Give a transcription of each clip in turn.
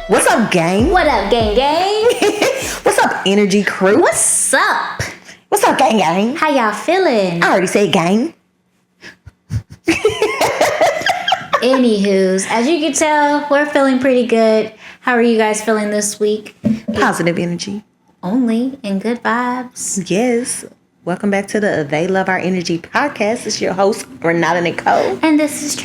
What's up, gang? What up, gang? What's up, energy crew? What's up? What's up, gang? How y'all feeling? I already said gang. Anywho's, as you can tell, we're feeling pretty good. How are you guys feeling this week? Positive energy. Only in good vibes. Yes. Welcome back to the They Love Our Energy podcast. It's your host, Renata Nicole. And this is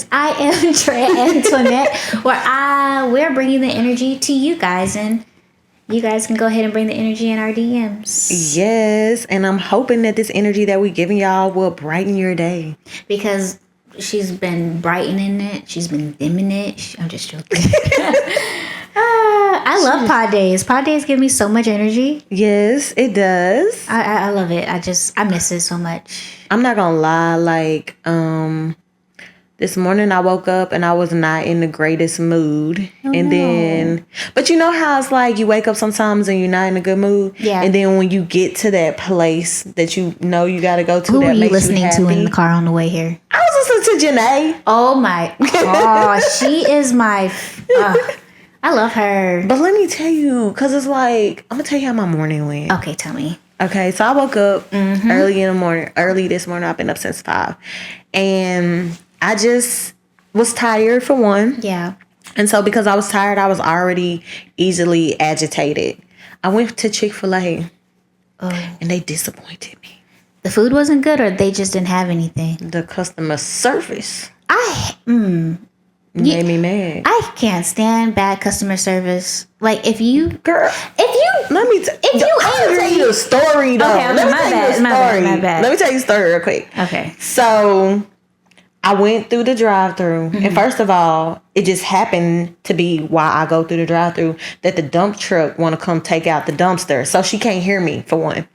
I am Trey Antoinette, where we're bringing the energy to you guys, and you guys can go ahead and bring the energy in our DMs. Yes, and I'm hoping that this energy that we're giving y'all will brighten your day. Because she's been brightening it. She's been dimming it. I'm just joking. I love pod days. Pod days give me so much energy. Yes, it does. I love it. I miss it so much. I'm not gonna lie, this morning I woke up and I was not in the greatest mood. But you know how it's like you wake up sometimes and you're not in a good mood? Yeah. And then when you get to that place that you know you gotta go to, Who that are you makes listening you happy. to in the car on the way here? I was listening to Janae. Oh my god, she is my. I love her. But let me tell you, because it's like, I'm gonna tell you how my morning went. Okay, tell me. Okay, so I woke up early this morning. I've been up since 5. And I just was tired for one. Yeah. And so because I was tired, I was already easily agitated. I went to Chick-fil-A and they disappointed me. The food wasn't good, or they just didn't have anything? The customer service made me mad. I can't stand bad customer service. Like let me I'm gonna tell you a story though. Okay, my bad. Let me tell you a story real quick. Okay. So I went through the drive-thru, and first of all, it just happened to be while I go through the drive-thru that the dump truck want to come take out the dumpster, so she can't hear me for one.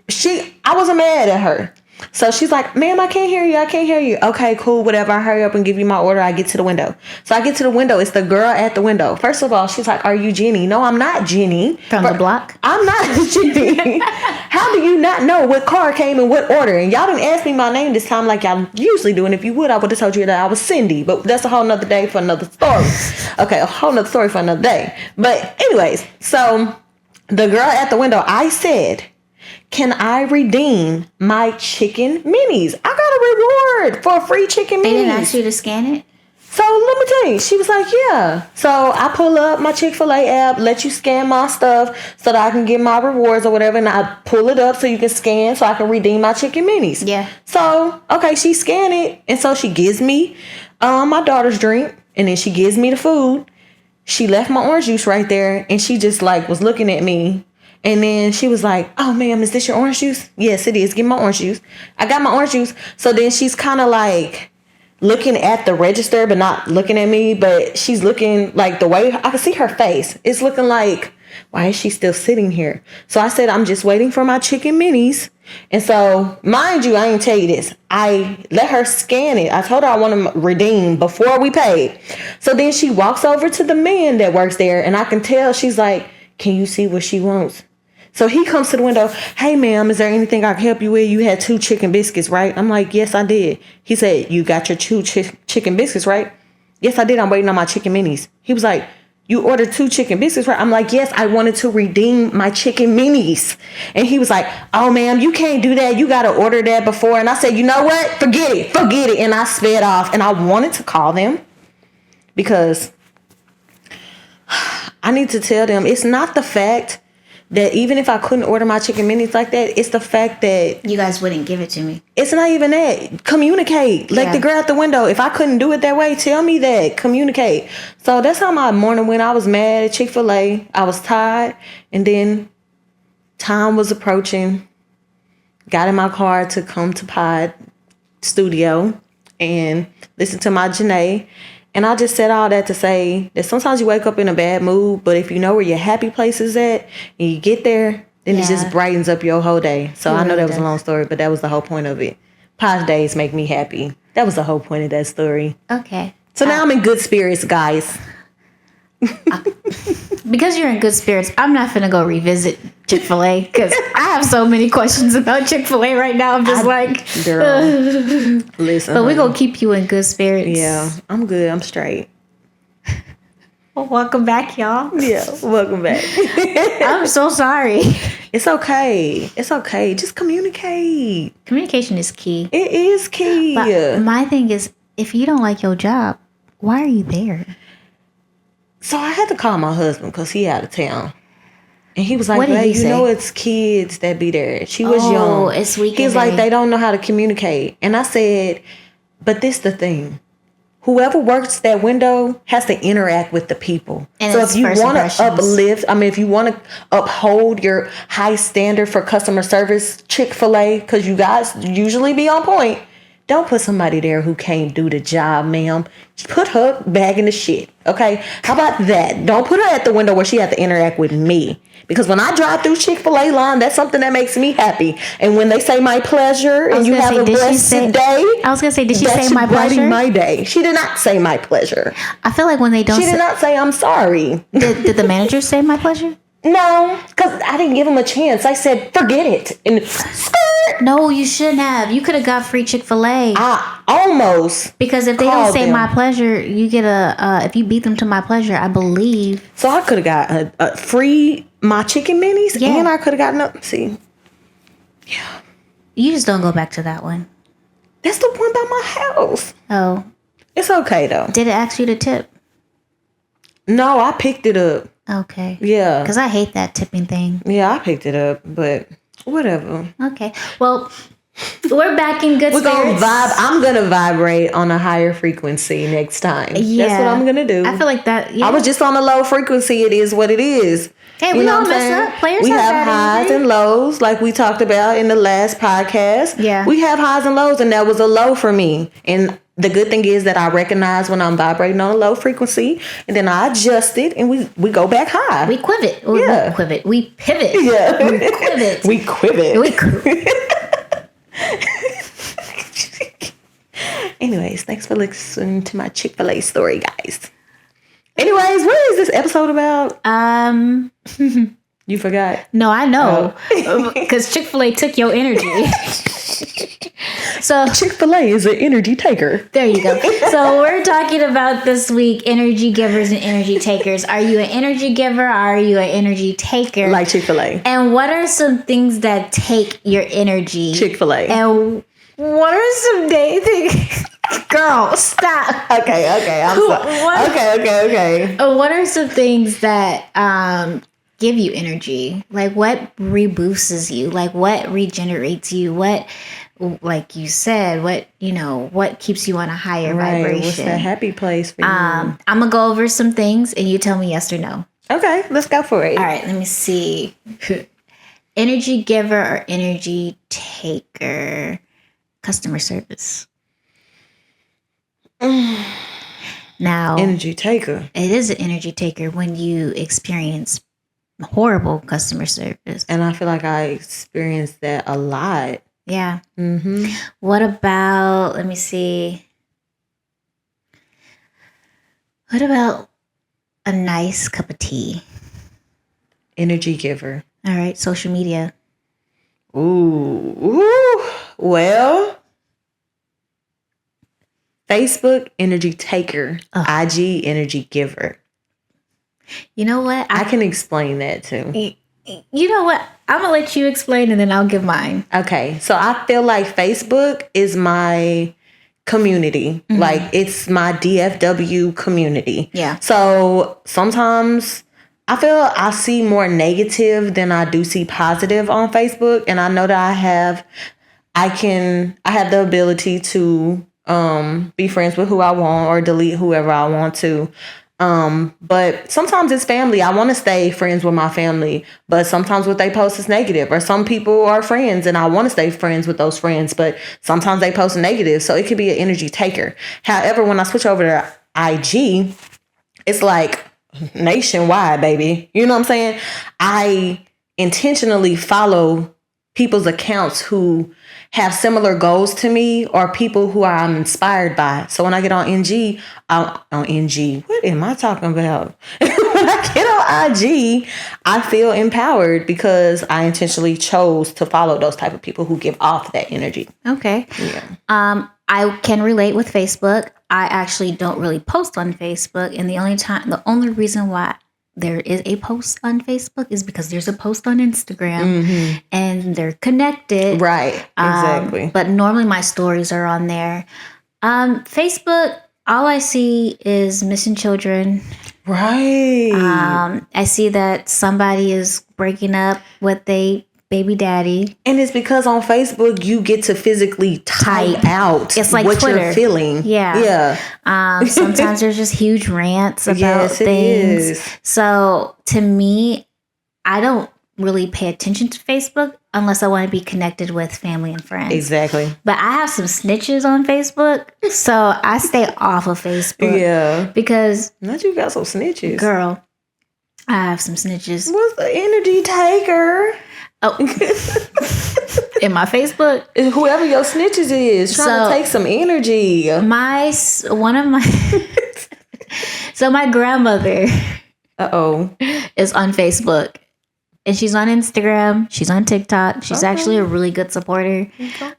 I wasn't mad at her. So she's like, ma'am, I can't hear you. Okay, cool, whatever. I hurry up and give you my order. I get to the window. So I get to the window. It's the girl at the window. First of all, she's like, are you Jenny? No, I'm not Jenny. From the block? I'm not Jenny. How do you not know what car came in what order? And y'all didn't ask me my name this time like y'all usually do. And if you would, I would have told you that I was Cindy. But that's a whole nother day for another story. Okay, a whole nother story for another day. But anyways, so the girl at the window, I said, can I redeem my chicken minis? I got a reward for a free chicken minis. They didn't ask you to scan it? So let me tell you, she was like, yeah. So I pull up my Chick-fil-A app, let you scan my stuff so that I can get my rewards or whatever. And I pull it up so you can scan so I can redeem my chicken minis. Yeah. So, okay, she scanned it. And so she gives me my daughter's drink. And then she gives me the food. She left my orange juice right there. And she just was looking at me. And then she was like, oh, ma'am, is this your orange juice? Yes, it is. Give me my orange juice. I got my orange juice. So then she's kind of looking at the register, but not looking at me. But she's looking the way I can see her face. It's looking like, why is she still sitting here? So I said, I'm just waiting for my chicken minis. And so, mind you, I didn't tell you this. I let her scan it. I told her I want to redeem before we paid. So then she walks over to the man that works there. And I can tell she's like, can you see what she wants? So he comes to the window. Hey, ma'am, is there anything I can help you with? You had 2 chicken biscuits, right? I'm like, yes, I did. He said, you got your 2 chicken biscuits, right? Yes, I did. I'm waiting on my chicken minis. He was like, you ordered 2 chicken biscuits, right? I'm like, yes, I wanted to redeem my chicken minis. And he was like, oh, ma'am, you can't do that. You got to order that before. And I said, you know what? Forget it. And I sped off. And I wanted to call them because I need to tell them it's not the fact that even if I couldn't order my chicken minis like that, it's the fact that you guys wouldn't give it to me. It's not even that. Communicate. Like the girl at the window. If I couldn't do it that way, tell me that. Communicate. So that's how my morning went. I was mad at Chick-fil-A. I was tired. And then time was approaching. Got in my car to come to Pod Studio and listen to my Janae. And I just said all that to say that sometimes you wake up in a bad mood, but if you know where your happy place is at and you get there, then it just brightens up your whole day. So I know that was a long story, but that was the whole point of it. Pod days make me happy. That was the whole point of that story. Okay. So now I'm in good spirits, guys. Because you're in good spirits, I'm not finna go revisit Chick-fil-A because I have so many questions about Chick-fil-A right now. I'm just girl, listen. But we're gonna keep you in good spirits. Yeah, I'm good. I'm straight. Welcome back, y'all. Yeah, welcome back. I'm so sorry. It's okay. It's okay. Just communicate. Communication is key. It is key. But my thing is, if you don't like your job, why are you there? So I had to call my husband because he out of town. And he was like, What did he you say? know it's kids that be there. She was young. It's weekend He was like, day. they don't know how to communicate. And I said, but this the thing. Whoever works that window has to interact with the people. And so it's if you first want to impressions. if you want to uphold your high standard for customer service, Chick-fil-A, because you guys usually be on point, don't put somebody there who can't do the job, ma'am. Just put her bag in the shit, okay? How about that? Don't put her at the window where she has to interact with me. Because when I drive through Chick-fil-A line, that's something that makes me happy. And when they say my pleasure and you have a blessed day. I was going to say, did she say my brighten pleasure? my day. She did not say my pleasure. I feel like when they don't She did not say I'm sorry. Did the manager say my pleasure? No, because I didn't give him a chance. I said, forget it. And No, you shouldn't have. You could have got free Chick-fil-A. I almost. Because if they don't called say them. my pleasure, you get if you beat them to my pleasure, I believe. So I could have got a free my chicken minis, Yeah. and I could have gotten up. See, You just don't go back to that one. that's the one by my house. Oh, It's okay though. did it ask you to tip? No, I picked it up. Okay. Yeah, Because I hate that tipping thing. yeah, I picked it up, but whatever. Okay. Well, we're back in good We're gonna spirits. vibe. I'm gonna vibrate on a higher frequency next time. Yeah. That's what I'm gonna do. I feel like that. Yeah. I was just on a low frequency. It is what it is. Hey, we know all what I'm mess saying? up. Players we have have bad highs energy. and lows, like we talked about in the last podcast. Yeah. We have highs and lows, and that was a low for me. And the good thing is that I recognize when I'm vibrating on a low frequency, and then I adjust it, and we go back high. We quivot. Or Yeah. We quivot. We pivot. Yeah. We quivot. We quivot. We quivot. Anyways, thanks for listening to my Chick-fil-A story, guys. Anyways, what is this episode about? You forgot. No, I know. Because Chick-fil-A took your energy. So Chick-fil-A is an energy taker. there you go. So we're talking about this week energy givers and energy takers. Are you an energy giver? Or are you an energy taker? Like Chick-fil-A. And what are some things that take your energy? Chick-fil-A. And what are some things? Girl, stop. Okay, I'm sorry. What- Okay. What are some things that give you energy? Like what reboosts you? Like what regenerates you? What, like you said, what keeps you on a higher vibration? What's that happy place for you? I'm gonna go over some things and you tell me yes or no. Okay, let's go for it. All right, let me see. Energy giver or energy taker? Customer service. Now, Energy taker. it is an energy taker when you experience horrible customer service. And I feel like I experienced that a lot. Yeah. Mm-hmm. What about, let me see. What about a nice cup of tea? Energy giver. All right, social media. Ooh. Well, Facebook, energy taker. IG, energy giver. You know what? I can explain that too. You know what? I'm going to let you explain and then I'll give mine. Okay, so I feel like Facebook is my community. Mm-hmm. Like it's my DFW community. Yeah. So sometimes I feel I see more negative than I do see positive on Facebook. And I know that I have the ability to be friends with who I want or delete whoever I want to. But sometimes it's family. I want to stay friends with my family, but sometimes what they post is negative, or some people are friends and I want to stay friends with those friends, but sometimes they post negative. So it could be an energy taker. However, when I switch over to IG, it's like nationwide, baby. You know what I'm saying? I intentionally follow people's accounts who have similar goals to me or people who I'm inspired by. So when I get on NG, what am I talking about? When I get on IG, I feel empowered because I intentionally chose to follow those type of people who give off that energy. Okay. Yeah. I can relate with Facebook. I actually don't really post on Facebook, and the only reason why there is a post on Facebook is because there's a post on Instagram, and they're connected. Right. Exactly. But normally my stories are on there. Facebook, all I see is missing children. Right. I see that somebody is breaking up with a baby daddy. And it's because on Facebook you get to physically type out it's like what Twitter. you're feeling. Yeah. Sometimes there's just huge rants about things. So to me, I don't really pay attention to Facebook unless I want to be connected with family and friends. Exactly. But I have some snitches on Facebook, so I stay off of Facebook. Yeah. Because not you got some snitches. Girl, I have some snitches. What's the energy taker? Oh, in my Facebook, whoever your snitches is trying to take some energy. So my grandmother, is on Facebook, and she's on Instagram. She's on TikTok. She's actually a really good supporter,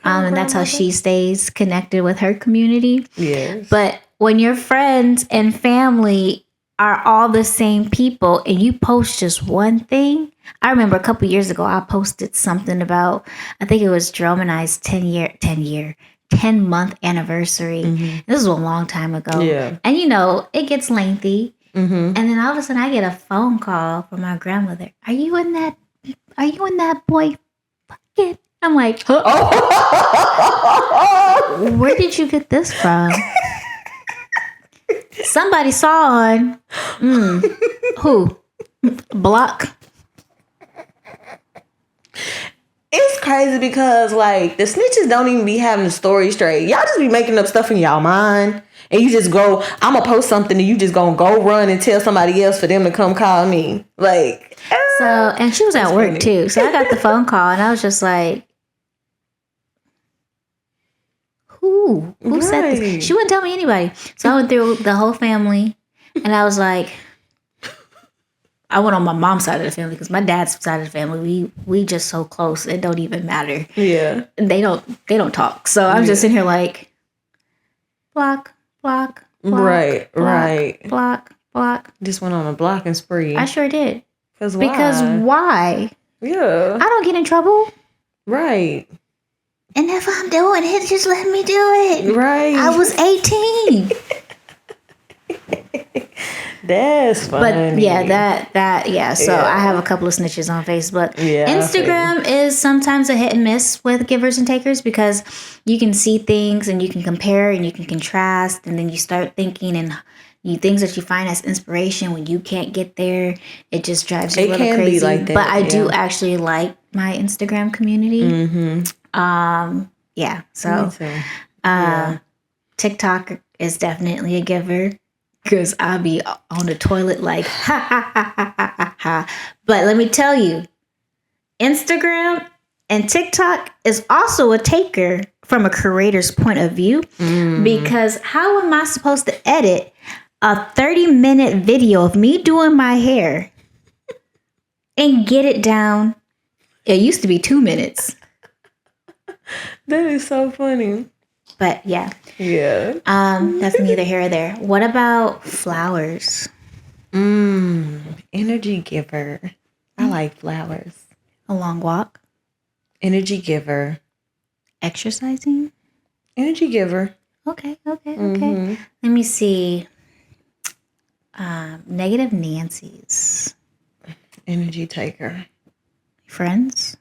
and that's how she stays connected with her community. Yes. But when your friends and family are all the same people, and you post just one thing. I remember a couple years ago, I posted something about, I think it was Jerome and I's 10-month anniversary. This was a long time ago. Yeah. And it gets lengthy. And then all of a sudden I get a phone call from my grandmother. Are you in that boy bucket? I'm like, huh? Where did you get this from? Somebody saw on who? Block. It's crazy because like the snitches don't even be having the story straight. Y'all just be making up stuff in y'all mind, and you just go, I'm gonna post something, and you just gonna go run and tell somebody else for them to come call me. Like, so, and she was at work funny. Too. So I got the phone call, and I was just like, who said this? She wouldn't tell me anybody. So I went through the whole family, and I was like, I went on my mom's side of the family because my dad's side of the family, we just so close. It don't even matter. Yeah. They don't talk. So I'm just in here like, block. Right. Block. Just went on a blocking spree. I sure did. Because why? Yeah. I don't get in trouble. Right. And if I'm doing it, just let me do it. Right. I was 18. That's funny. But yeah, So I have a couple of snitches on Facebook. Yeah. Instagram is sometimes a hit and miss with givers and takers because you can see things and you can compare and you can contrast, and then you start thinking and things that you find as inspiration when you can't get there, it just drives you a little crazy. Be like that, but I do actually like my Instagram community. So TikTok is definitely a giver. Because I'll be on the toilet like, ha. But let me tell you, Instagram and TikTok is also a taker from a creator's point of view. Because how am I supposed to edit a 30-minute video of me doing my hair and get it down? It used to be 2 minutes. That is so funny. But yeah. Yeah. That's neither here or there. What about flowers? Energy giver. I like flowers. A long walk. Energy giver. Exercising. Energy giver. Okay. Let me see. Negative Nancy's. Energy taker. Friends.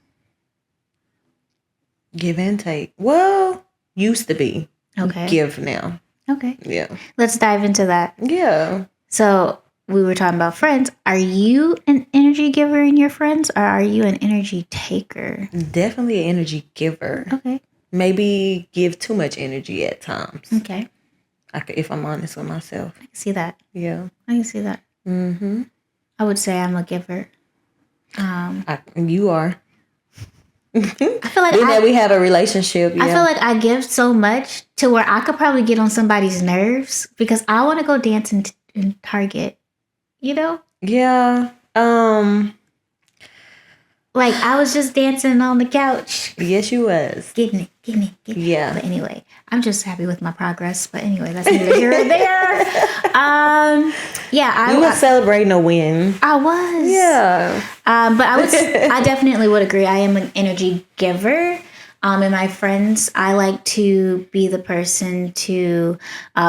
Give and take. Well, used to be. Okay. Give now. Okay. Yeah. Let's dive into that. Yeah. So we were talking about friends. Are you an energy giver in your friends, or are you an energy taker? Definitely an energy giver. Okay. Maybe give too much energy at times. Okay. If I'm honest with myself. I can see that. Yeah. I can see that. I would say I'm a giver. You are. I feel like that we have a relationship. Yeah. I feel like I give so much to where I could probably get on somebody's nerves because I want to go dance in Target. You know? Yeah. Like, I was just dancing on the couch. Yes, you was. Getting it. Yeah. But anyway, I'm just happy with my progress. But anyway, that's neither here or there. Yeah, You were celebrating a win. I was. Yeah. But I definitely would agree. I am an energy giver. And my friends, I like to be the person to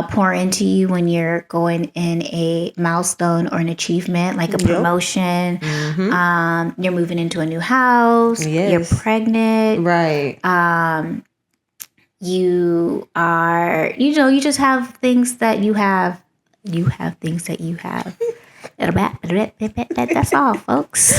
pour into you when you're going in a milestone or an achievement, like a promotion. Mm-hmm. You're moving into a new house. Yes. You're pregnant. Right. You are, you just have things that you have. You have things that you have. That's all, folks.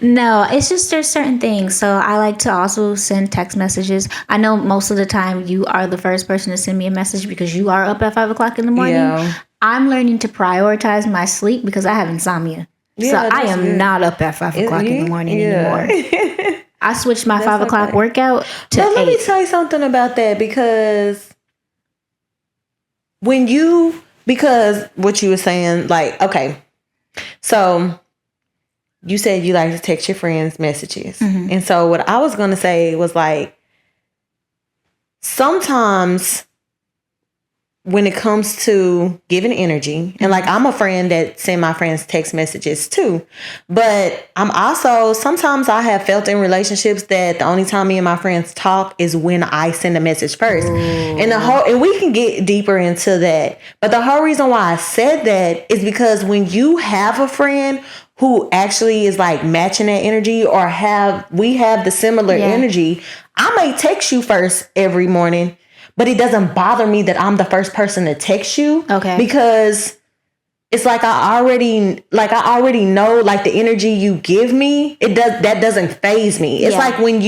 No, it's just there's certain things. So I like to also send text messages. I know most of the time you are the first person to send me a message because you are up at 5 o'clock in the morning. Yeah. I'm learning to prioritize my sleep because I have insomnia. Yeah, so I am not up at 5 o'clock in the morning anymore. I switched my 5 o'clock workout to 8. Let me tell you something about that because because what you were saying, like, okay, so you said you like to text your friends messages. Mm-hmm. And so what I was going to say was like, sometimes when it comes to giving energy, and like I'm a friend that send my friends text messages too, but I'm also, sometimes I have felt in relationships that the only time me and my friends talk is when I send a message first. Ooh. And we can get deeper into that. But the whole reason why I said that is because when you have a friend who actually is like matching that energy or we have the similar energy, I may text you first every morning, but it doesn't bother me that I'm the first person to text you. Okay. Because it's like I already know like the energy you give me, that doesn't faze me. It's like when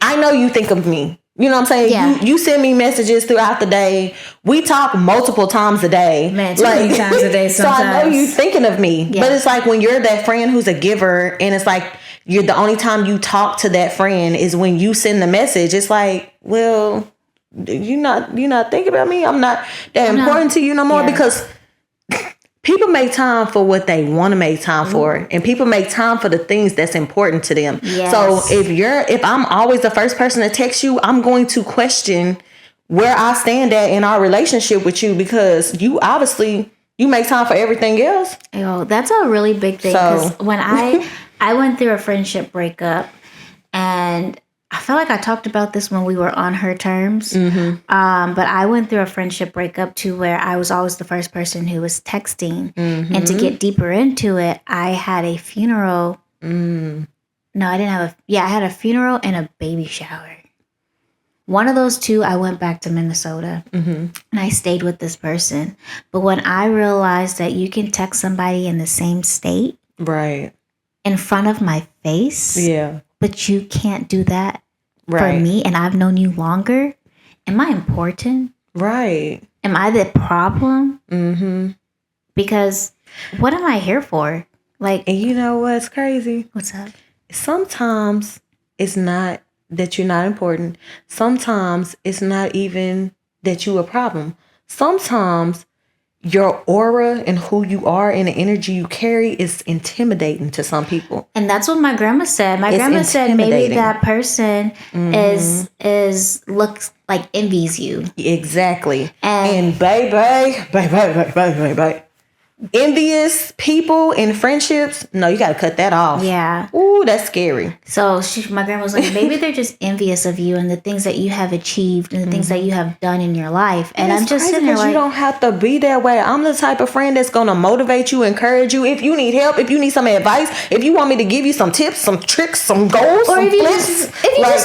I know you think of me. You know what I'm saying? Yeah. You send me messages throughout the day. We talk multiple times a day. Man, too many times a day sometimes. So I know you thinking of me. Yeah. But it's like when you're that friend who's a giver and it's like you're the only time you talk to that friend is when you send the message. It's like, well, you not thinking about me? I'm not that important to you no more because people make time for what they want to make time for, and people make time for the things that's important to them. Yes. So if I'm always the first person to text you, I'm going to question where I stand at in our relationship with you because you obviously make time for everything else. Oh, that's a really big thing because when I went through a friendship breakup, and I feel like I talked about this when we were on her terms. Mm-hmm. But I went through a friendship breakup too, where I was always the first person who was texting. Mm-hmm. And to get deeper into it, I had a funeral. No, I didn't have I had a funeral and a baby shower. One of those two, I went back to Minnesota and I stayed with this person. But when I realized that you can text somebody in the same state, right, in front of my face, but you can't do that for me, and I've known you longer. Am I important? Right. Am I the problem? Mm-hmm. Because what am I here for? Like, and you know what's crazy? What's up? Sometimes it's not that you're not important. Sometimes it's not even that you're a problem. Sometimes your aura and who you are and the energy you carry is intimidating to some people. And that's what my grandma said. My grandma said maybe that person is looks like envies you. Exactly. And baby. Envious people in friendships, no, you got to cut that off. Yeah. Ooh, that's scary. So my grandma was like, maybe they're just envious of you and the things that you have achieved and the things that you have done in your life. And I'm just sitting there like, you don't have to be that way. I'm the type of friend that's going to motivate you, encourage you. If you need help, if you need some advice, if you want me to give you some tips, some tricks, some goals, or if you just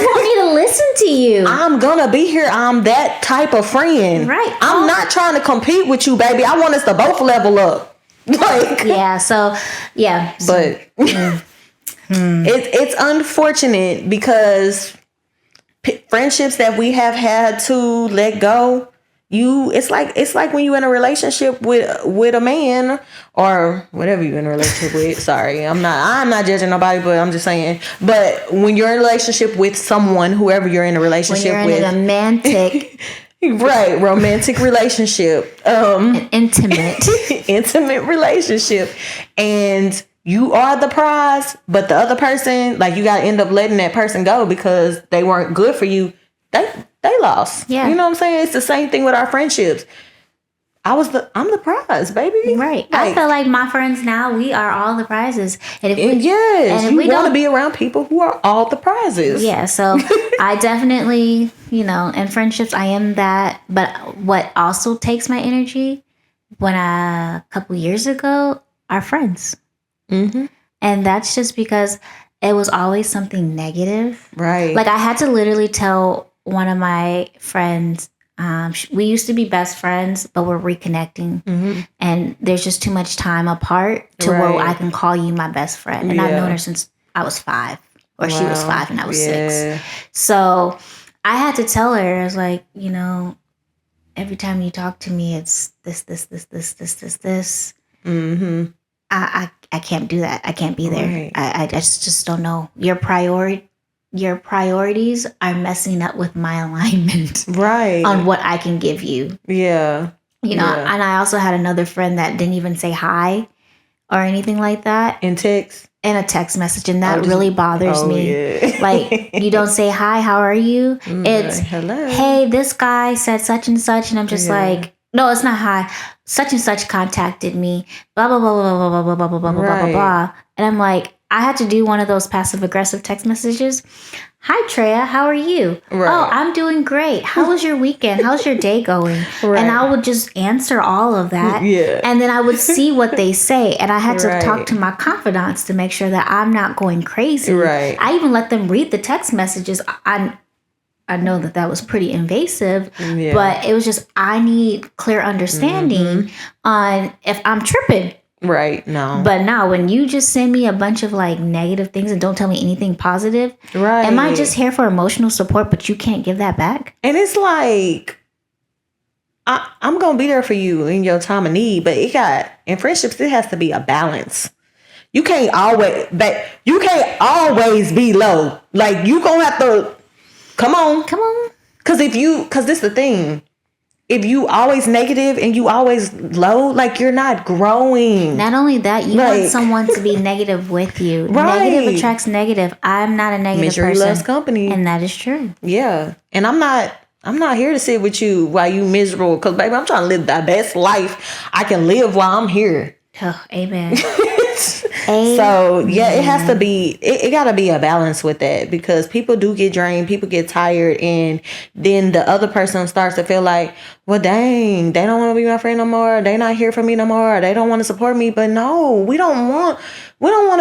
want me to listen to you, I'm going to be here. I'm that type of friend. Right. I'm not trying to compete with you, baby. I want us to both level up. Like, but it's unfortunate because friendships that we have had to let go, it's like when you're in a relationship with a man or whatever you're in a relationship with. Sorry, I'm not judging nobody, but I'm just saying. But when you're in a relationship with someone, whoever you're in a relationship when you're in a romantic. Right, romantic relationship, an intimate relationship, and you are the prize, but the other person, like, you got to end up letting that person go because they weren't good for you. They lost. Yeah. You know what I'm saying? It's the same thing with our friendships. I'm the prize, baby. Right. I feel like my friends now, we are all the prizes. And if you want to be around people who are all the prizes. Yeah. So I definitely, in friendships, I am that. But what also takes my energy when a couple years ago, our friends. Mm-hmm. And that's just because it was always something negative. Right. Like I had to literally tell one of my friends, we used to be best friends, but we're reconnecting. Mm-hmm. And there's just too much time apart to where I can call you my best friend. And I've known her since I was 5, or she was 5 and I was 6. So I had to tell her, I was like, every time you talk to me, it's this. Mm-hmm. I can't do that. I can't be there. Right. I just don't know. Your priorities are messing up with my alignment. Right. On what I can give you. Yeah. And I also had another friend that didn't even say hi or anything like that. In a text message. And that really bothers me. Yeah. Like, you don't say hi, how are you? It's, hello. Hey, this guy said such and such. And I'm just like, no, it's not hi. Such and such contacted me. Blah, blah, blah, blah, blah, blah, blah, blah, blah, blah, blah, blah, blah. And I'm like, I had to do one of those passive aggressive text messages. Hi, Treya, how are you? Right. Oh, I'm doing great. How was your weekend? How's your day going? Right. And I would just answer all of that. Yeah. And then I would see what they say. And I had to talk to my confidants to make sure that I'm not going crazy. Right. I even let them read the text messages. I know that was pretty invasive, but it was just, I need clear understanding on if I'm tripping. Right. No. But now when you just send me a bunch of like negative things and don't tell me anything positive, right? Am I just here for emotional support, but you can't give that back? And it's like, I'm going to be there for you in your time of need, but in friendships, it has to be a balance. You can't always be low. Like, you going to have to, come on. Because this is the thing. If you always negative and you always low, like, you're not growing. Not only that, you want someone to be negative with you. Right. Negative attracts negative. I'm not a negative Misery person. Loves company. And that is true. Yeah. And I'm not here to sit with you while you miserable. Because, baby, I'm trying to live the best life I can live while I'm here. Oh, amen. So yeah, it has to be, it got to be a balance with that, because people do get drained, people get tired, and then the other person starts to feel like, well, dang, they don't want to be my friend no more, they not here for me no more, they don't want to support me. But no, we don't want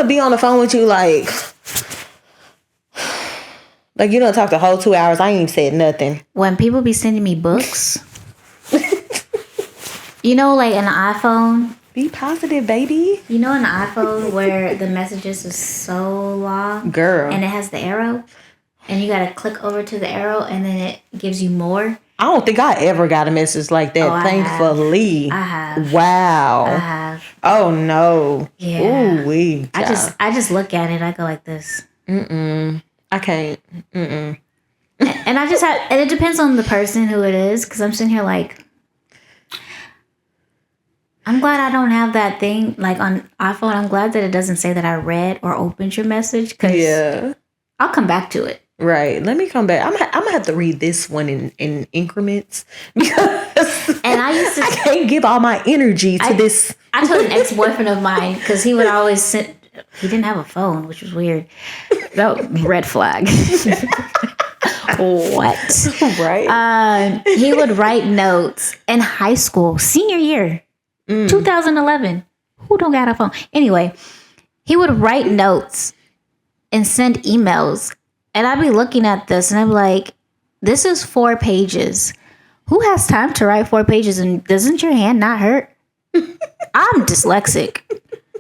to be on the phone with you like you don't talk the whole 2 hours, I ain't even said nothing. When people be sending me books, like an iPhone. Be positive, baby. An iPhone where the messages is so long, girl, and it has the arrow, and you gotta click over to the arrow, and then it gives you more. I don't think I ever got a message like that. Thankfully, I have. Wow. I have. Oh no. Yeah. Ooh wee. I just look at it. I go like this. I can't. And I just have, and it depends on the person who it is, because I'm sitting here like, I'm glad I don't have that thing like on iPhone. I'm glad that it doesn't say that I read or opened your message, because I'll come back to it. Right. Let me come back. I'm gonna have to read this one in increments, because I can't give all my energy to this. I told an ex-boyfriend of mine, because he would always send. He didn't have a phone, which was weird. That red flag. What? Right. He would write notes in high school, senior year. 2011. Who don't got a phone? Anyway, he would write notes and send emails. And I'd be looking at this and I'm like, this is 4 pages. Who has time to write 4 pages? And doesn't your hand not hurt? I'm dyslexic.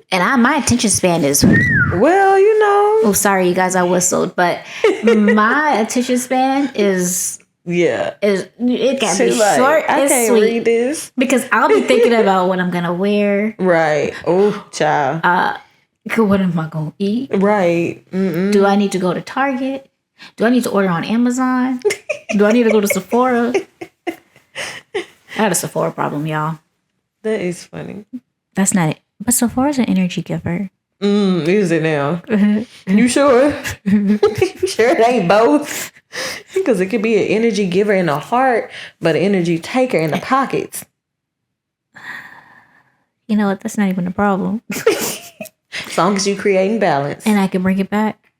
And my attention span is... Well, Oh, sorry, you guys, I whistled. But my attention span is... Yeah. It can be short I and can't sweet. read this. Because I'll be thinking about what I'm going to wear. Right. Oh, child. What am I going to eat? Right. Do I need to go to Target? Do I need to order on Amazon? Do I need to go to Sephora? I had a Sephora problem, y'all. That is funny. That's not it. But Sephora's an energy giver. Is it now? You sure? You sure it ain't both? Because it could be an energy giver in the heart, but an energy taker in the pockets. You know what? That's not even a problem. As long as you creating balance. And I can bring it back.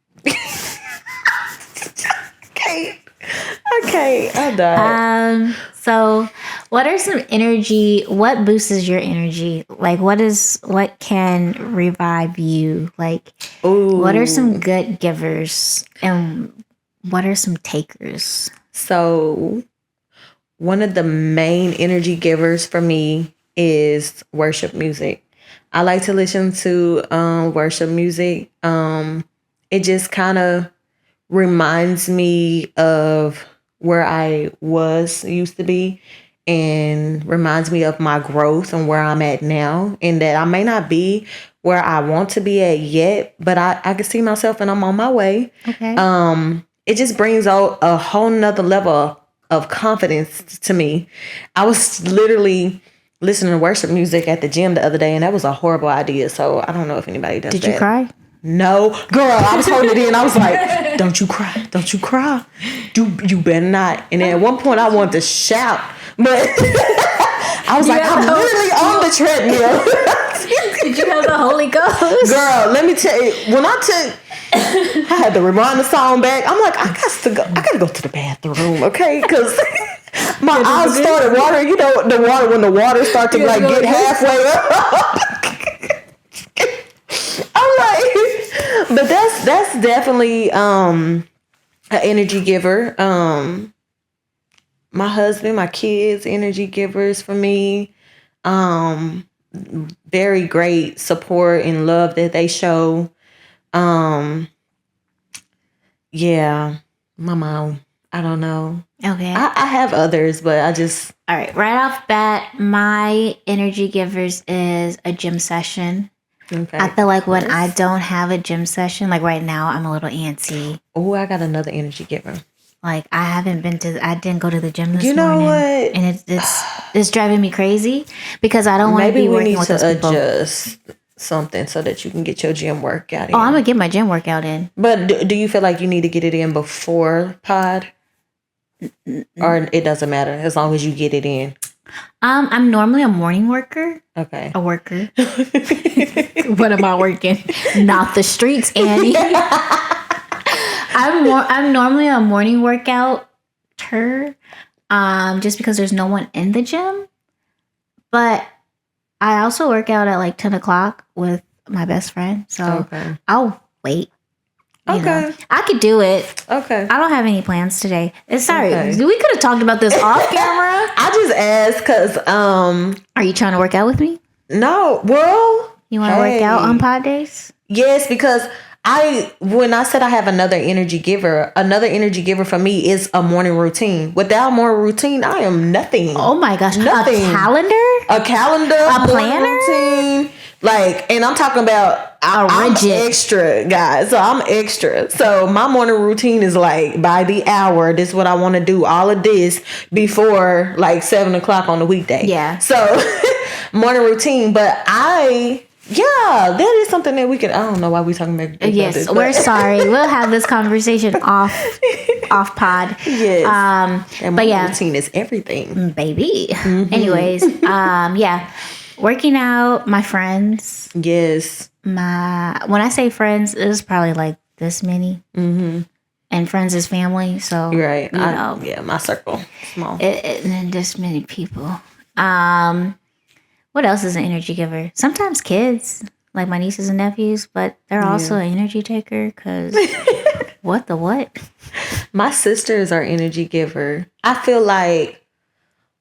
Okay, I died. So what are some energy, what boosts your energy? Like what can revive you? Like what are some good givers and what are some takers? So one of the main energy givers for me is worship music. I like to listen to worship music. It just kind of reminds me of where I used to be, and reminds me of my growth and where I'm at now, and that I may not be where I want to be at yet, but I can see myself and I'm on my way. Okay. It just brings out a whole nother level of confidence to me. I was literally listening to worship music at the gym the other day, and that was a horrible idea. So I don't know if anybody does that. Did you cry? No, girl, I was holding it in. I was like, don't you cry. Don't you cry. You better not. And then at one point I wanted to shout, but I was like, I'm literally on the treadmill. Did you have the Holy Ghost? Girl, let me tell you, when I had to rewind the song back, I'm like, I gotta go to the bathroom, okay? Because my eyes started watering. You know, when the water starts to like get halfway up. I'm like, but that's definitely an energy giver. My husband, my kids, energy givers for me. Very great support and love that they show. Yeah, my mom. I don't know. Okay. I have others, but I just... All right. Right off bat, my energy givers is a gym session. Okay. I feel like when I don't have a gym session, like right now, I'm a little antsy. Oh, I got another energy giver. Like I didn't go to the gym this morning. You know what? And it's driving me crazy because I don't want to be working with those people. Maybe we need to adjust something so that you can get your gym workout in. Oh, I'm going to get my gym workout in. But do you feel like you need to get it in before pod? Or it doesn't matter as long as you get it in? I'm normally a morning worker. Okay. A worker. What am I working? Not the streets, Annie. I'm normally a morning workouter, just because there's no one in the gym. But I also work out at like 10 o'clock with my best friend. So I'll wait. You know. I could do it. Okay. I don't have any plans today. Sorry. We could have talked about this off camera. I just asked because Are you trying to work out with me? No. Well, you want to work out on pod days? Yes, because when I said I have another energy giver for me is a morning routine. Without a morning routine, I am nothing. Oh my gosh. Nothing. A calendar? A planner? Routine. Like, and I'm talking about I'm extra, guys. So I'm extra. So my morning routine is like by the hour. This is what I want to do. All of this before like 7 o'clock on the weekday. Yeah. So morning routine. But that is something that we can. I don't know why we're talking about this. Yes, we're sorry. We'll have this conversation off pod. Yes. But yeah, routine is everything, baby. Mm-hmm. Anyways, working out, my friends. Yes. When I say friends, it's probably like this many. Mm-hmm. And friends is family, so you're right. You know, my circle small. And this many people. What else is an energy giver? Sometimes kids, like my nieces and nephews, but they're also an energy taker because what? My sisters are energy giver. I feel like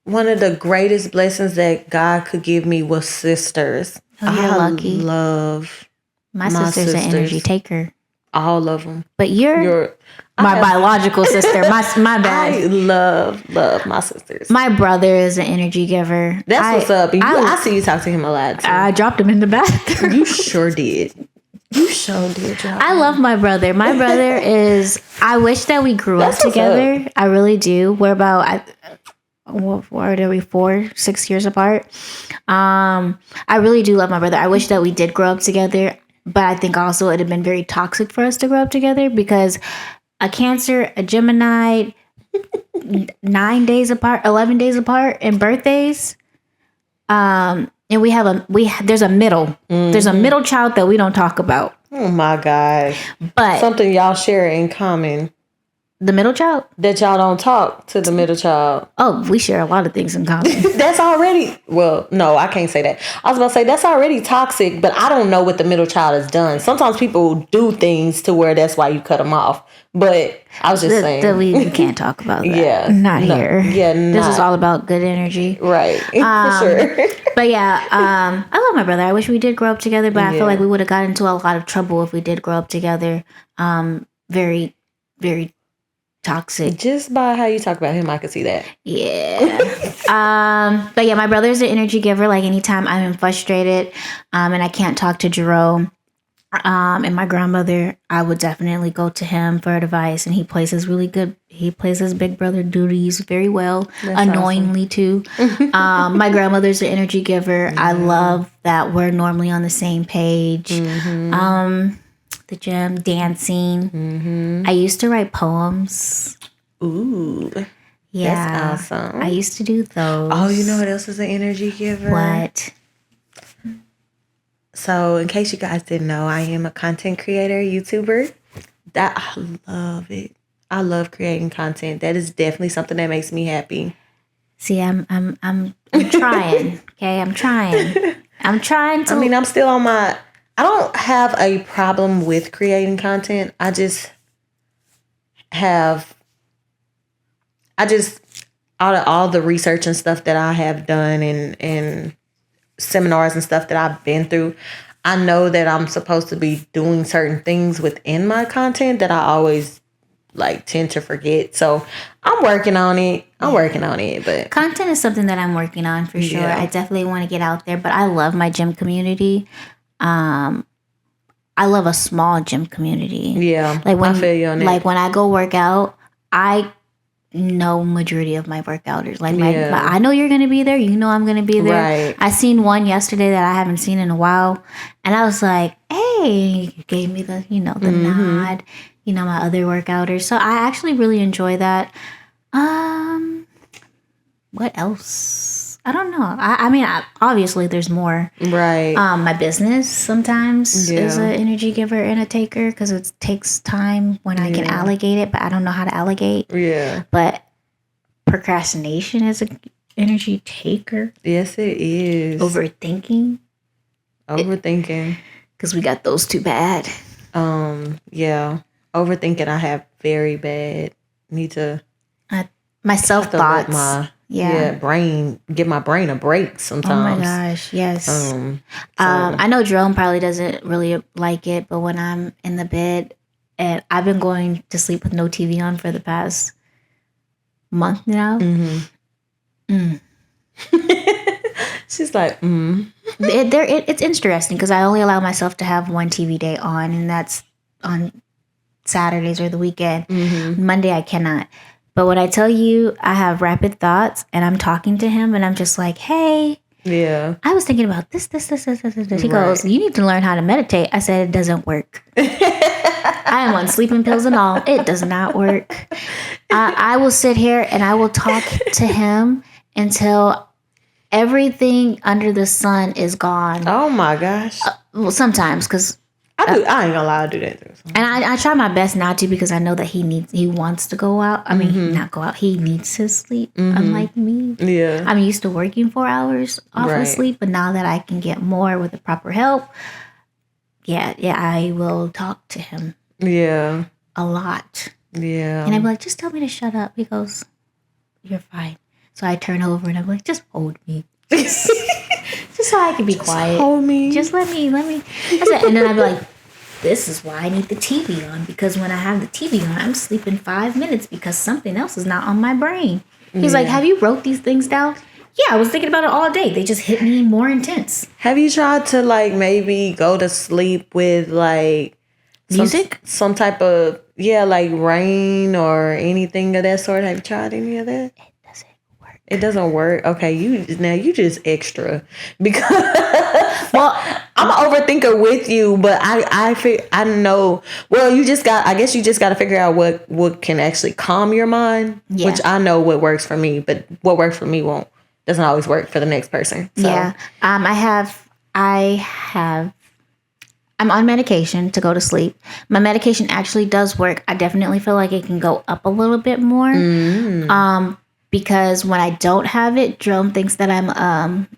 one of the greatest blessings that God could give me was sisters. Oh, you're lucky. I love my sister's an energy taker. All of them. But you're my biological sister. My bad. I love my sisters. My brother is an energy giver. That's what's up. I see you talk to him a lot too. I dropped him in the bathroom. You sure did. You sure did drop him. I love my brother. My brother is... I wish that we grew up together. I really do. We're about... what are we, 4-6 years apart? I really do love my brother. I wish that we did grow up together. But I think also it'd have been very toxic for us to grow up together because a Cancer, a Gemini, 9 days apart, 11 days apart, and birthdays. And there's a middle. There's a middle child that we don't talk about. Oh my gosh. But something y'all share in common. The middle child? That y'all don't talk to the middle child. Oh, we share a lot of things in common. That's already, well, no, I can't say that. I was about to say that's already toxic, but I don't know what the middle child has done. Sometimes people do things to where that's why you cut them off. But I was just saying. We can't talk about that. Yeah. Not here. Yeah, This is all about good energy. Right. For sure. But yeah, I love my brother. I wish we did grow up together, but I feel like we would have got into a lot of trouble if we did grow up together. Very, very toxic. Just by how you talk about him, I could see that. Yeah. But yeah, my brother's an energy giver. Like anytime I'm frustrated, and I can't talk to Jerome, and my grandmother, I would definitely go to him for advice, and he plays his big brother duties very well. That's annoyingly awesome. Too. My grandmother's an energy giver. Mm-hmm. I love that we're normally on the same page. Mm-hmm. The gym, dancing. Mm-hmm. I used to write poems. Ooh. Yeah. That's awesome. I used to do those. Oh, you know what else is an energy giver? What? So, in case you guys didn't know, I am a content creator, YouTuber. I love it. I love creating content. That is definitely something that makes me happy. See, I'm trying. Okay, I'm trying. I'm trying to. I mean, I'm still on my. I don't have a problem with creating content. I just out of all the research and stuff that I have done and seminars and stuff that I've been through, I know that I'm supposed to be doing certain things within my content that I always tend to forget. So I'm working on it. But content is something that I'm working on for sure. I definitely want to get out there, but I love my gym community. I love a small gym community. Yeah, I feel you on that. Like when I go work out, I know majority of my workouters. I know you're gonna be there. You know I'm gonna be there. Right. I seen one yesterday that I haven't seen in a while, and I was like, "Hey," you gave me the nod. You know, my other workouters. So I actually really enjoy that. What else? I don't know. I mean, obviously there's more. Right. My business sometimes is an energy giver and a taker because it takes time when I can allocate it, but I don't know how to allocate. Yeah. But procrastination is an energy taker. Yes, it is. Overthinking. Because we got those two bad. Yeah. Overthinking I have very bad. Need to. My self-thoughts. Give my brain a break sometimes. Oh my gosh, yes. I know Jerome probably doesn't really like it, but when I'm in the bed and I've been going to sleep with no TV on for the past month now. Mm-hmm. She's like, It's interesting because I only allow myself to have one TV day on, and that's on Saturdays or the weekend. Mm-hmm. Monday I cannot. But when I tell you I have rapid thoughts and I'm talking to him and I'm just like, hey, I was thinking about this. He goes, you need to learn how to meditate. I said, it doesn't work. I am on sleeping pills and all. It does not work. I will sit here and I will talk to him until everything under the sun is gone. Oh my gosh. Well, sometimes because I ain't gonna lie, I do that too. And I try my best not to because I know that he wants to go out. I mean, not go out. He needs his sleep, unlike me. Yeah. I'm used to working 4 hours off of sleep, but now that I can get more with the proper help, I will talk to him. Yeah. A lot. Yeah. And I'm like, just tell me to shut up. He goes, you're fine. So I turn over and I'm like, just hold me. Just so I can be quiet. Hold me. Just let me. That's it. And then I'd be like, this is why I need the TV on, because when I have the TV on, I'm sleeping 5 minutes because something else is not on my brain. He's like, have you wrote these things down? Yeah, I was thinking about it all day. They just hit me more intense. Have you tried to maybe go to sleep with music? Some type of, rain or anything of that sort? Have you tried any of that? It doesn't work. It doesn't work. Okay, you just extra because Well, I'm an overthinker with you, but I know. Well, I guess you just got to figure out what can actually calm your mind, Yeah. which I know what works for me, but what works for me doesn't always work for the next person. So. yeah. I'm on medication to go to sleep. My medication actually does work. I definitely feel like it can go up a little bit more. Because when I don't have it, Jerome thinks that I'm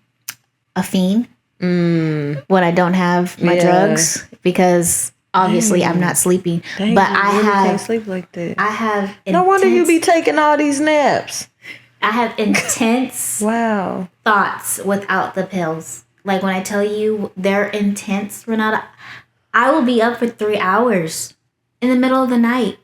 a fiend. When I don't have my drugs, because obviously I'm not sleeping. Dang, but you I really have can't sleep like that. I have No wonder you be taking all these naps. I have intense Wow. thoughts without the pills. Like when I tell you they're intense, Renata, I will be up for 3 hours in the middle of the night.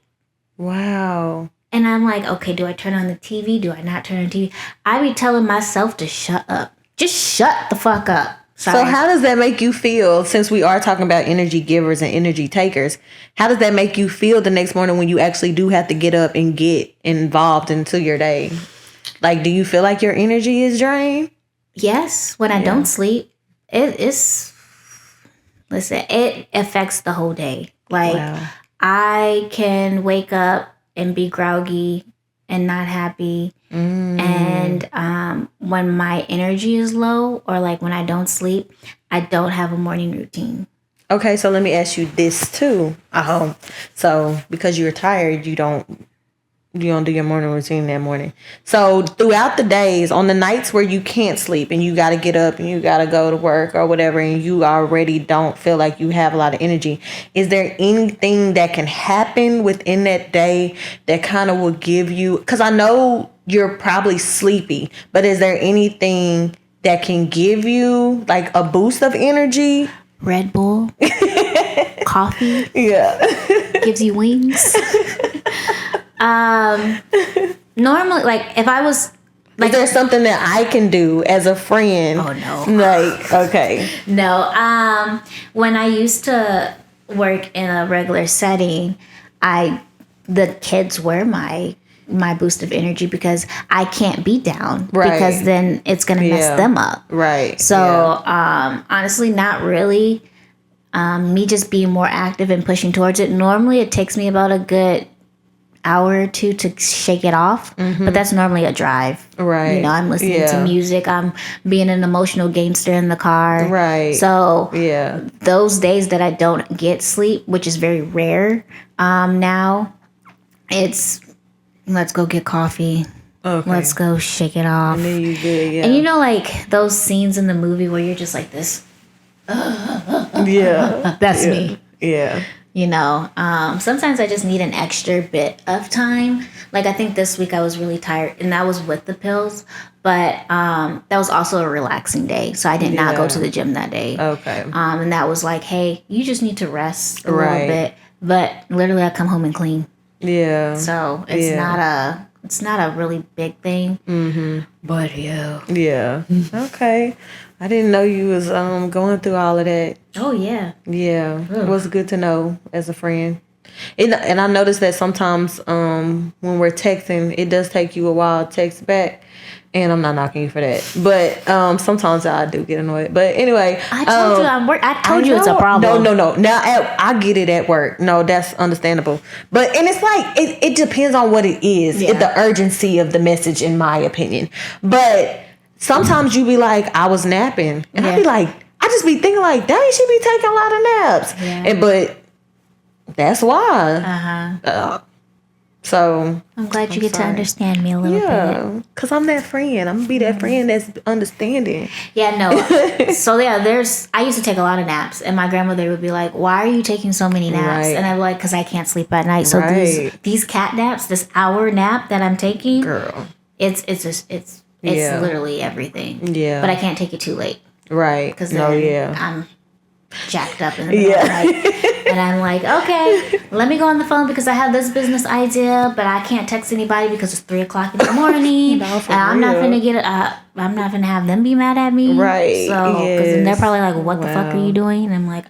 Wow. And I'm like, okay, do I turn on the TV? Do I not turn on the TV? I be telling myself to shut up. Just shut the fuck up. Sorry. So how does that make you feel, since we are talking about energy givers and energy takers? How does that make you feel the next morning when you actually do have to get up and get involved into your day? Like, do you feel like your energy is drained? Yes, when I don't sleep, it affects the whole day. Like, I can wake up and be groggy and not happy. And when my energy is low, or like when I don't sleep, I don't have a morning routine. Okay, so let me ask you this too. So because you're tired, you don't do your morning routine that morning. So throughout the days, on the nights where you can't sleep and you got to get up and you got to go to work or whatever, and you already don't feel like you have a lot of energy, is there anything that can happen within that day that kind of will give you, because I know you're probably sleepy, but is there anything that can give you like a boost of energy? Red Bull, coffee, gives you wings. Normally, like if I was like, is there something that I can do as a friend? Oh no. Like, okay. No. When I used to work in a regular setting, the kids were my boost of energy because I can't be down, because then it's gonna mess them up. Right. So honestly, not really. Me just being more active and pushing towards it. Normally it takes me about a good hour or two to shake it off, but that's normally a drive. Right. You know, I'm listening to music. I'm being an emotional gangster in the car. Right. So those days that I don't get sleep, which is very rare now, it's let's go get coffee. Okay. Let's go shake it off. And then you good, And you know, like those scenes in the movie where you're just like this. That's me. Yeah. You know, sometimes I just need an extra bit of time. Like I think this week I was really tired, and that was with the pills, but that was also a relaxing day. So I did not go to the gym that day. Okay. And that was like, hey, you just need to rest a little bit. But literally I come home and clean. Yeah. So it's not a really big thing. But yeah. Yeah. Okay. I didn't know you was going through all of that. Oh yeah. Yeah. It was good to know as a friend. And I noticed that sometimes when we're texting, it does take you a while to text back. And I'm not knocking you for that. But sometimes I do get annoyed. But anyway. I told you I told you it's a problem. No. Now I get it at work. No, that's understandable. And it's like, it depends on what it is. The urgency of the message, in my opinion. But sometimes you be like, I was napping. And I be like, I just be thinking like, dang, she be taking a lot of naps. Yeah. But that's why. So I'm glad you get to understand me a little bit. Yeah, because I'm that friend. I'm going to be that friend that's understanding. Yeah, no. So I used to take a lot of naps, and my grandmother would be like, why are you taking so many naps? And I'm like, because I can't sleep at night. So these cat naps, this hour nap that I'm taking, girl, it's literally everything. Yeah. But I can't take it too late. Right. Because I'm jacked up in the middle of the night. And I'm like, okay, let me go on the phone because I have this business idea, but I can't text anybody because it's 3:00 in the morning. No, and I'm not gonna get it. I'm not gonna have them be mad at me. Right. So, because they're probably like, what the fuck are you doing? And I'm like,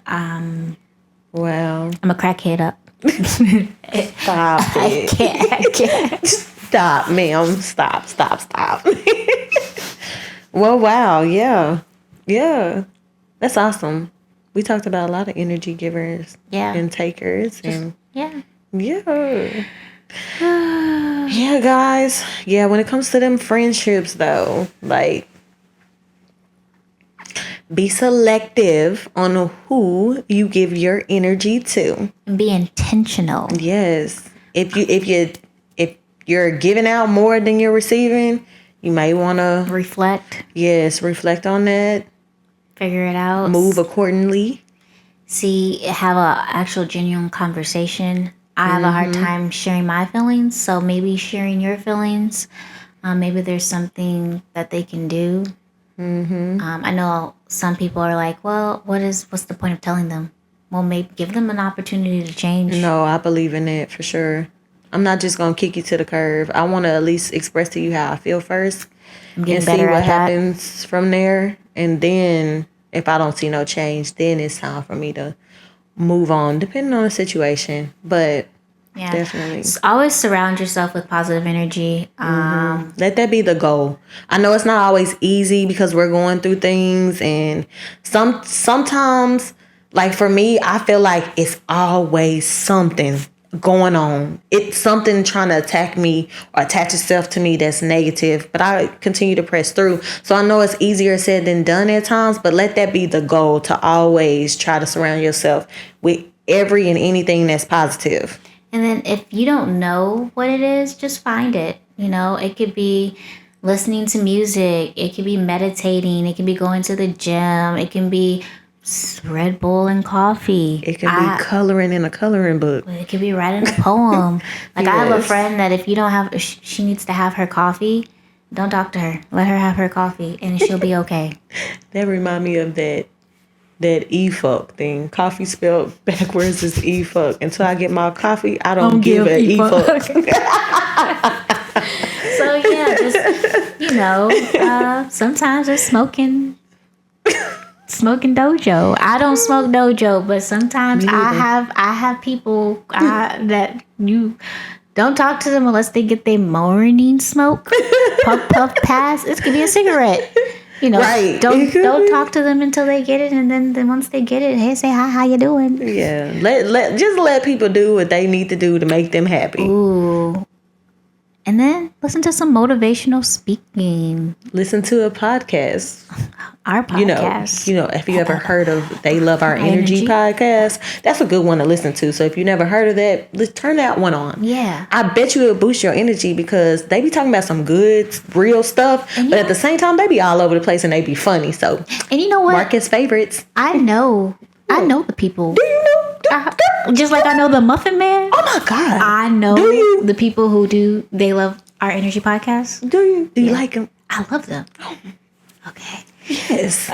wow. I'm a crackhead up. Stop it. I can't. Stop, ma'am. Stop. Well, wow. Yeah. Yeah. That's awesome. We talked about a lot of energy givers and takers. And Yeah. yeah. Yeah, guys. Yeah, when it comes to them friendships, though, like, be selective on who you give your energy to. And be intentional. Yes. If you're giving out more than you're receiving, you may want to reflect. Yes, reflect on that. Figure it out. Move accordingly. See, have a actual genuine conversation. I have a hard time sharing my feelings, so maybe sharing your feelings. Maybe there's something that they can do. I know some people are like, well, what's the point of telling them? Well, maybe give them an opportunity to change. No, I believe in it for sure. I'm not just gonna kick you to the curb. I want to at least express to you how I feel first, and see what happens from there. And then, if I don't see no change, then it's time for me to move on, depending on the situation. But yeah, definitely, always surround yourself with positive energy. let that be the goal. I know it's not always easy because we're going through things, and sometimes, like for me, I feel like it's always something going on. It's something trying to attack me or attach itself to me that's negative, but I continue to press through. So I know it's easier said than done at times, but let that be the goal, to always try to surround yourself with every and anything that's positive. And then if you don't know what it is, just find it. You know, it could be listening to music. It could be meditating. It could be going to the gym. It can be Red Bull and coffee. It can be coloring in a coloring book. It could be writing a poem. Like, yes. I have a friend that if you don't have, she needs to have her coffee. Don't talk to her. Let her have her coffee and she'll be okay. That remind me of that e-fuck thing. Coffee spelled backwards is e-fuck. Until I get my coffee, I don't give a e-fuck. So yeah, just, you know, sometimes just smoking dojo. I don't smoke dojo, but sometimes I have people that you don't talk to them unless they get their morning smoke. puff pass. It could be a cigarette. You know, right. Don't talk to them until they get it, and then once they get it, hey, say hi, how you doing? Yeah, let people do what they need to do to make them happy. Ooh. And then listen to some motivational speaking. Listen to a podcast. Our podcast. You know, if you ever heard of They Love Our Energy podcast, that's a good one to listen to. So if you never heard of that, let's turn that one on. Yeah. I bet you it'll boost your energy because they be talking about some good, real stuff. But at the same time, they be all over the place and they be funny. So, and you know what? Mark his favorites. I know the people. Do you know? Just like I know the Muffin Man. Oh my God. I know the people who do They Love Our Energy podcast. Do you? Do you like them? I love them. Okay. Yes.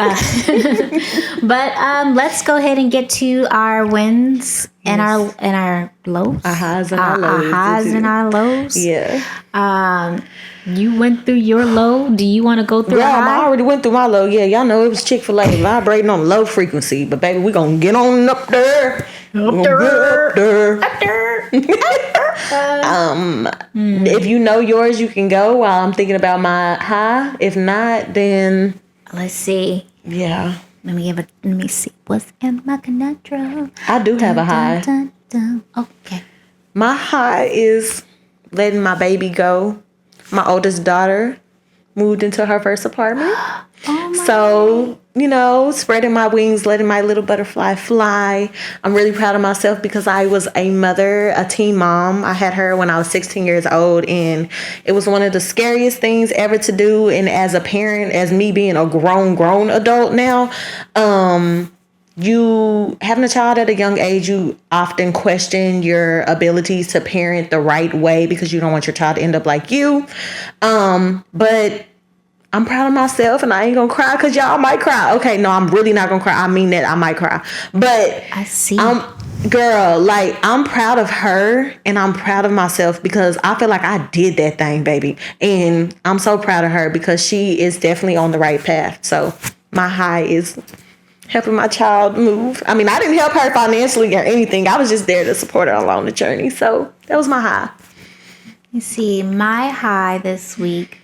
But let's go ahead and get to our wins and our lows. Our highs and our lows. Our highs and our lows. Yeah. You went through your low. Do you want to go through? Yeah, I already went through my low. Yeah, y'all know it was Chick-fil-A vibrating on low frequency, but baby, we gonna get on up there. If you know yours, you can go while I'm thinking about my high. If not, then let's see. Yeah. Let me see what's in my conundrum. I do have a high. Okay. My high is letting my baby go. My oldest daughter moved into her first apartment. So, you know, spreading my wings, letting my little butterfly fly. I'm really proud of myself because I was a mother, a teen mom. I had her when I was 16 years old, and it was one of the scariest things ever to do. And as a parent, as me being a grown adult now, you having a child at a young age, you often question your abilities to parent the right way because you don't want your child to end up like you. But I'm proud of myself, and I ain't gonna cry because y'all might cry. Okay, no, I'm really not gonna cry. I mean that, I might cry. But I see. Girl, like, I'm proud of her and I'm proud of myself because I feel like I did that thing, baby. And I'm so proud of her because she is definitely on the right path. So my high is helping my child move. I mean, I didn't help her financially or anything. I was just there to support her along the journey. So that was my high. You see, my high this week,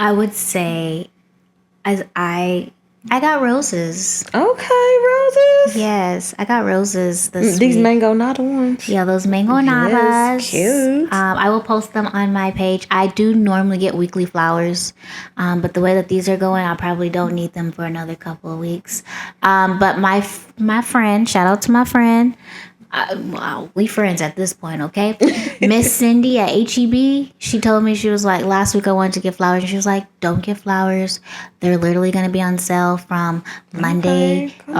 I would say as I got roses. Okay, roses. Yes, I got roses this These week. mango nata ones. Yeah, those mango nabas. Cute. I will post them on my page. I do normally get weekly flowers, but the way that these are going, I probably don't need them for another couple of weeks. But my friend, shout out to my friend. Wow, we friends at this point, okay? Miss Cindy at HEB, she told me, she was like, last week I wanted to get flowers, and she was like, don't get flowers. They're literally going to be on sale from Monday or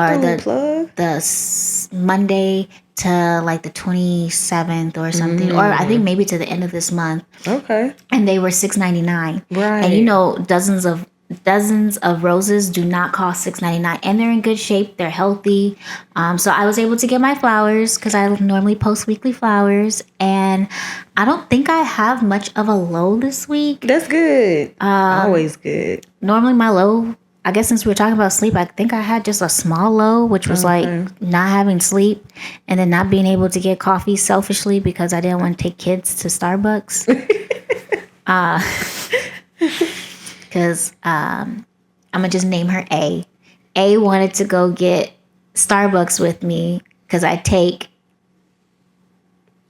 Monday to like the 27th or something, or I think maybe to the end of this month. Okay. And they were $6.99. Right. And you know, dozens of roses do not cost $6.99, and they're in good shape. They're healthy. So I was able to get my flowers because I normally post weekly flowers, and I don't think I have much of a low this week. That's good. Always good. Normally my low, I guess since we were talking about sleep, I think I had just a small low, which was like not having sleep and then not being able to get coffee selfishly because I didn't want to take kids to Starbucks. Because I'm going to just name her A. A wanted to go get Starbucks with me because I take,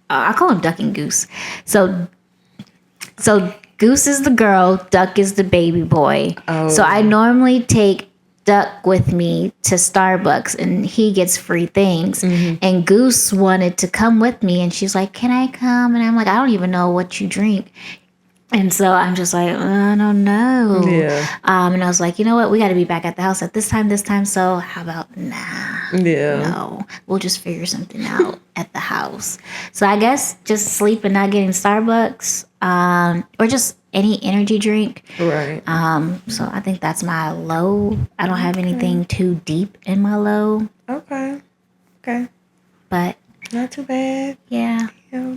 I call him Duck and Goose. So Goose is the girl, Duck is the baby boy. Oh. So I normally take Duck with me to Starbucks and he gets free things. Mm-hmm. And Goose wanted to come with me and she's like, can I come? And I'm like, I don't even know what you drink. And so I'm just like, I don't know. Yeah. And I was like, you know what? We got to be back at the house at this time. So how about no, we'll just figure something out at the house. So I guess just sleep and not getting Starbucks, or just any energy drink. Right. So I think that's my low. I don't have anything too deep in my low. Okay. But not too bad. Yeah.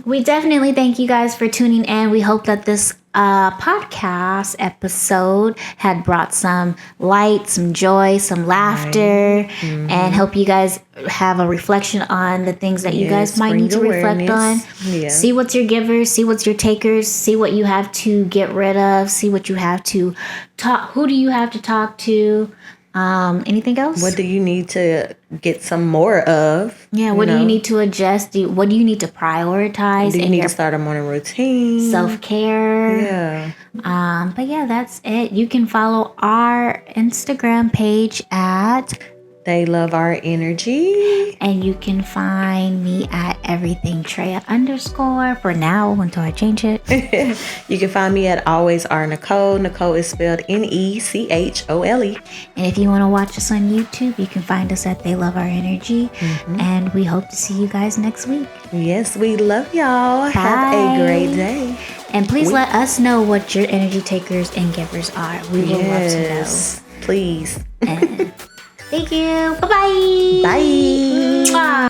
We definitely thank you guys for tuning in. We hope that this podcast episode had brought some light, some joy, some laughter, and help you guys have a reflection on the things that you guys might need to reflect on. Yeah. See what's your givers, see what's your takers, see what you have to get rid of, see what you have to talk. Who do you have to talk to? Anything else? What do you need to get some more of? Yeah, what do you need to adjust? What do you need to prioritize? Do you need to start a morning routine? Self-care. Yeah. But yeah, that's it. You can follow our Instagram page at They Love Our Energy. And you can find me at everything Treya _ for now until I change it. You can find me at Always R Nicole. Nicole is spelled NECHOLE. And if you want to watch us on YouTube, you can find us at They Love Our Energy. And we hope to see you guys next week. Yes, we love y'all. Bye. Have a great day. And please let us know what your energy takers and givers are. We would love to know. Please. And thank you. Bye-bye. Bye. Mwah.